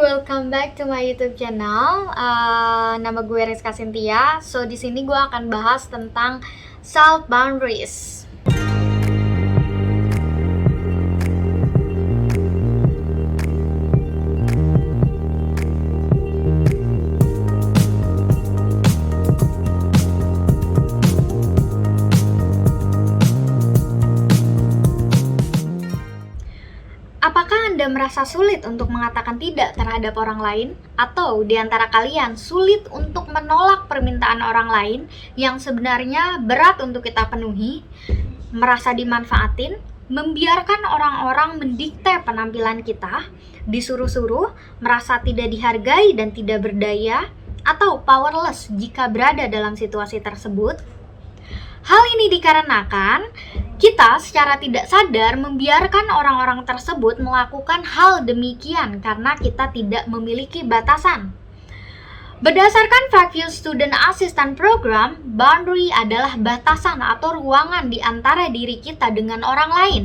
welcome back to my YouTube channel. Nama gue Rizka Cynthia. So di sini gue akan bahas tentang self boundaries. Apakah Anda merasa sulit untuk mengatakan tidak terhadap orang lain? Atau di antara kalian sulit untuk menolak permintaan orang lain yang sebenarnya berat untuk kita penuhi? Merasa dimanfaatin? Membiarkan orang-orang mendikte penampilan kita? Disuruh-suruh? Merasa tidak dihargai dan tidak berdaya? Atau powerless jika berada dalam situasi tersebut? Hal ini dikarenakan kita secara tidak sadar membiarkan orang-orang tersebut melakukan hal demikian karena kita tidak memiliki batasan. Berdasarkan Fairview Student Assistance Program, boundary adalah batasan atau ruangan di antara diri kita dengan orang lain.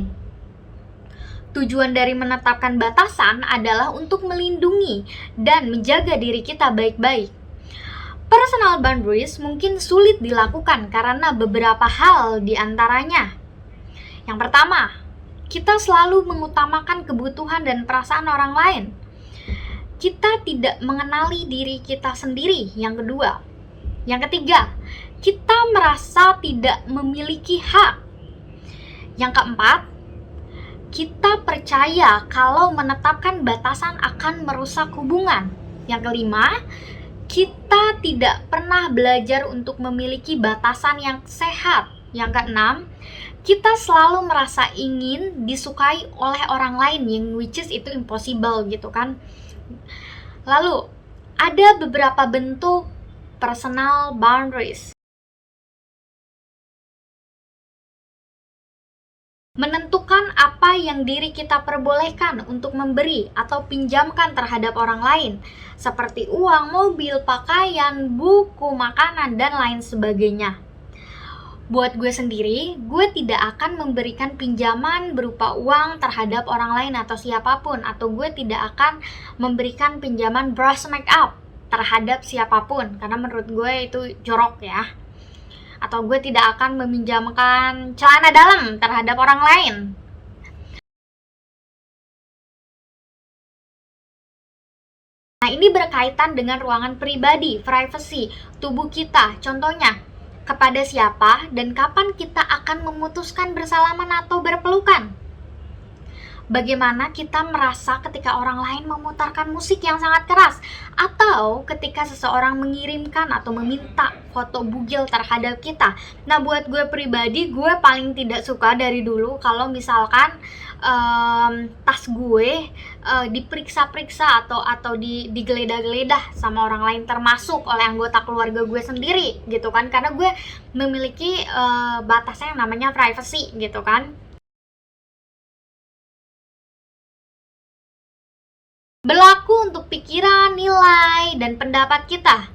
Tujuan dari menetapkan batasan adalah untuk melindungi dan menjaga diri kita baik-baik. Personal boundaries mungkin sulit dilakukan karena beberapa hal di antaranya. Yang pertama, kita selalu mengutamakan kebutuhan dan perasaan orang lain. Kita tidak mengenali diri kita sendiri. Yang kedua. Yang ketiga, kita merasa tidak memiliki hak. Yang keempat, kita percaya kalau menetapkan batasan akan merusak hubungan. Yang kelima, kita tidak pernah belajar untuk memiliki batasan yang sehat. Yang keenam, kita selalu merasa ingin disukai oleh orang lain, yang which is itu impossible gitu kan. Lalu, ada beberapa bentuk personal boundaries. Menentukan apa yang diri kita perbolehkan untuk memberi atau pinjamkan terhadap orang lain, seperti uang, mobil, pakaian, buku, makanan, dan lain sebagainya. Buat gue sendiri, gue tidak akan memberikan pinjaman berupa uang terhadap orang lain atau siapapun, atau gue tidak akan memberikan pinjaman brush makeup terhadap siapapun, karena menurut gue itu jorok ya. Atau gue tidak akan meminjamkan celana dalam terhadap orang lain. Nah, ini berkaitan dengan ruangan pribadi, privacy, tubuh kita. Contohnya, kepada siapa dan kapan kita akan memutuskan bersalaman atau berpelukan. Bagaimana kita merasa ketika orang lain memutarkan musik yang sangat keras, atau ketika seseorang mengirimkan atau meminta foto bugil terhadap kita. Nah, buat gue pribadi, gue paling tidak suka dari dulu kalau misalkan tas gue diperiksa-periksa atau digeledah-geledah sama orang lain, termasuk oleh anggota keluarga gue sendiri gitu kan, karena gue memiliki batasnya yang namanya privacy gitu kan. Berlaku untuk pikiran, nilai, dan pendapat kita.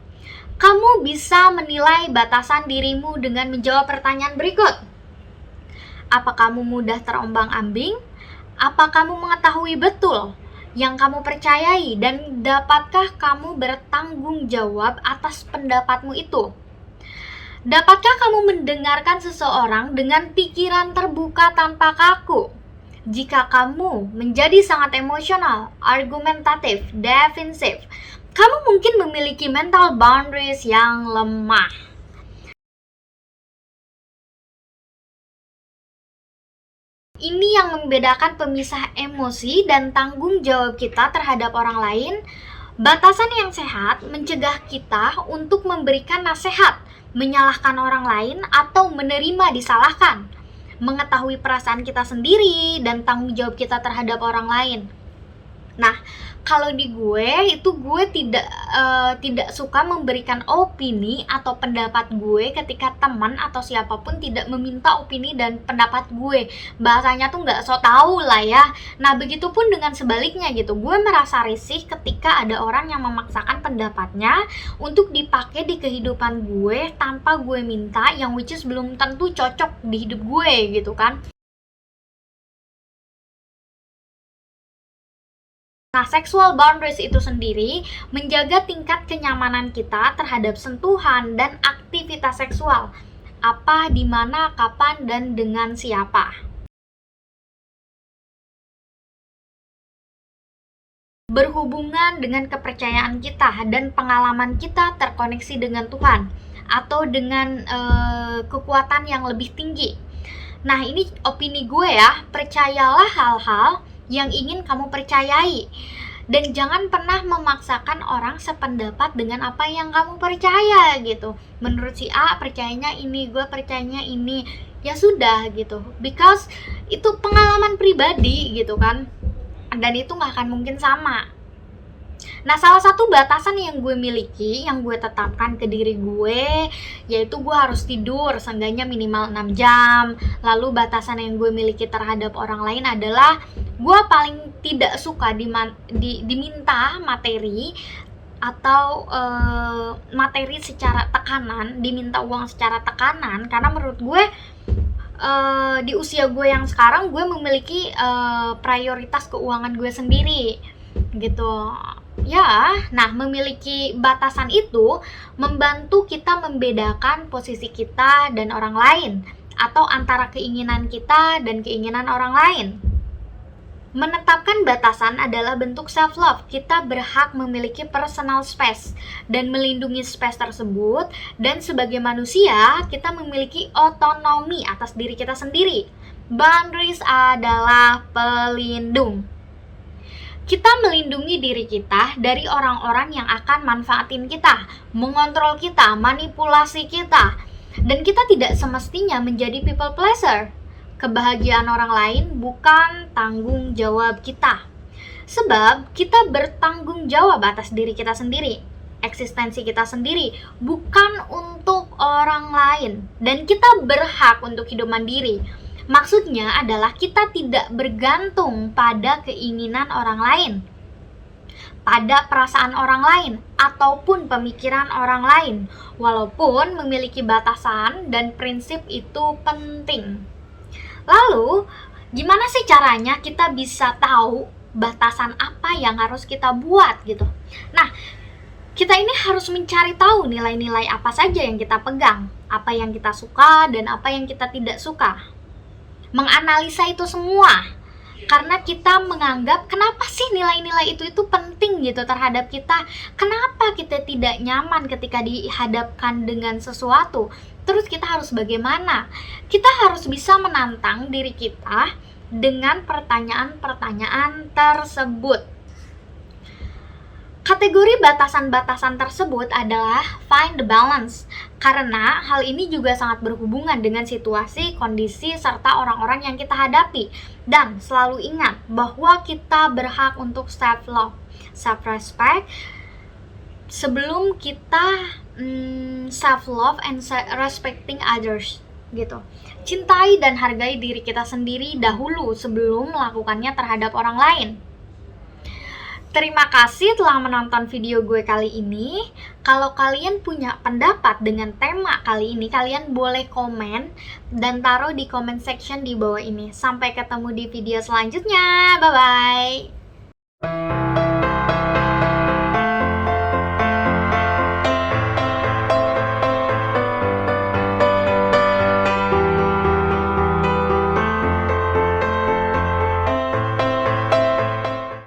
Kamu bisa menilai batasan dirimu dengan menjawab pertanyaan berikut. Apa kamu mudah terombang-ambing? Apa kamu mengetahui betul yang kamu percayai, dan dapatkah kamu bertanggung jawab atas pendapatmu itu? Dapatkah kamu mendengarkan seseorang dengan pikiran terbuka tanpa kaku? Jika kamu menjadi sangat emosional, argumentatif, defensif, kamu mungkin memiliki mental boundaries yang lemah. Ini yang membedakan pemisah emosi dan tanggung jawab kita terhadap orang lain. Batasan yang sehat mencegah kita untuk memberikan nasihat, menyalahkan orang lain, atau menerima disalahkan. Mengetahui perasaan kita sendiri dan tanggung jawab kita terhadap orang lain. Nah, kalau di gue itu gue tidak suka memberikan opini atau pendapat gue ketika teman atau siapapun tidak meminta opini dan pendapat gue. Bahasanya tuh nggak so tau lah ya. Nah, begitupun dengan sebaliknya gitu. Gue merasa risih ketika ada orang yang memaksakan pendapatnya untuk dipakai di kehidupan gue tanpa gue minta, yang which is belum tentu cocok di hidup gue gitu kan. Nah, sexual boundaries itu sendiri menjaga tingkat kenyamanan kita terhadap sentuhan dan aktivitas seksual. Apa, di mana, kapan, dan dengan siapa. Berhubungan dengan kepercayaan kita dan pengalaman kita terkoneksi dengan Tuhan atau dengan kekuatan yang lebih tinggi. Nah, ini opini gue ya, percayalah hal-hal yang ingin kamu percayai. Dan jangan pernah memaksakan orang sependapat dengan apa yang kamu percaya gitu. Menurut si A percayanya ini, gue percayanya ini. Ya sudah gitu. Because itu pengalaman pribadi gitu kan. Dan itu gak akan mungkin sama. Nah, salah satu batasan yang gue miliki, yang gue tetapkan ke diri gue, yaitu gue harus tidur seenggaknya minimal 6 jam. Lalu batasan yang gue miliki terhadap orang lain adalah gue paling tidak suka diminta materi atau materi secara tekanan, diminta uang secara tekanan, karena menurut gue di usia gue yang sekarang gue memiliki prioritas keuangan gue sendiri gitu ya. Nah, memiliki batasan itu membantu kita membedakan posisi kita dan orang lain, atau antara keinginan kita dan keinginan orang lain. Menetapkan batasan adalah bentuk self-love. Kita berhak memiliki personal space dan melindungi space tersebut. Dan sebagai manusia, kita memiliki otonomi atas diri kita sendiri. Boundaries adalah pelindung. Kita melindungi diri kita dari orang-orang yang akan manfaatin kita, mengontrol kita, manipulasi kita. Dan kita tidak semestinya menjadi people pleaser. Kebahagiaan orang lain bukan tanggung jawab kita. Sebab kita bertanggung jawab atas diri kita sendiri, eksistensi kita sendiri, bukan untuk orang lain. Dan kita berhak untuk hidup mandiri. Maksudnya adalah kita tidak bergantung pada keinginan orang lain, pada perasaan orang lain, ataupun pemikiran orang lain. Walaupun memiliki batasan dan prinsip itu penting. Lalu, gimana sih caranya kita bisa tahu batasan apa yang harus kita buat gitu? Nah, kita ini harus mencari tahu nilai-nilai apa saja yang kita pegang, apa yang kita suka dan apa yang kita tidak suka. Menganalisa itu semua, karena kita menganggap kenapa sih nilai-nilai itu penting gitu terhadap kita. Kenapa kita tidak nyaman ketika dihadapkan dengan sesuatu? Terus kita harus bagaimana? Kita harus bisa menantang diri kita dengan pertanyaan-pertanyaan tersebut. Kategori batasan-batasan tersebut adalah find the balance, karena hal ini juga sangat berhubungan dengan situasi, kondisi, serta orang-orang yang kita hadapi. Dan selalu ingat bahwa kita berhak untuk self-love, self-respect, sebelum kita self-love and respecting others gitu. Cintai dan hargai diri kita sendiri dahulu sebelum melakukannya terhadap orang lain. Terima kasih telah menonton video gue kali ini. Kalau kalian punya pendapat dengan tema kali ini, kalian boleh komen dan taruh di comment section di bawah ini. Sampai ketemu di video selanjutnya. Bye-bye.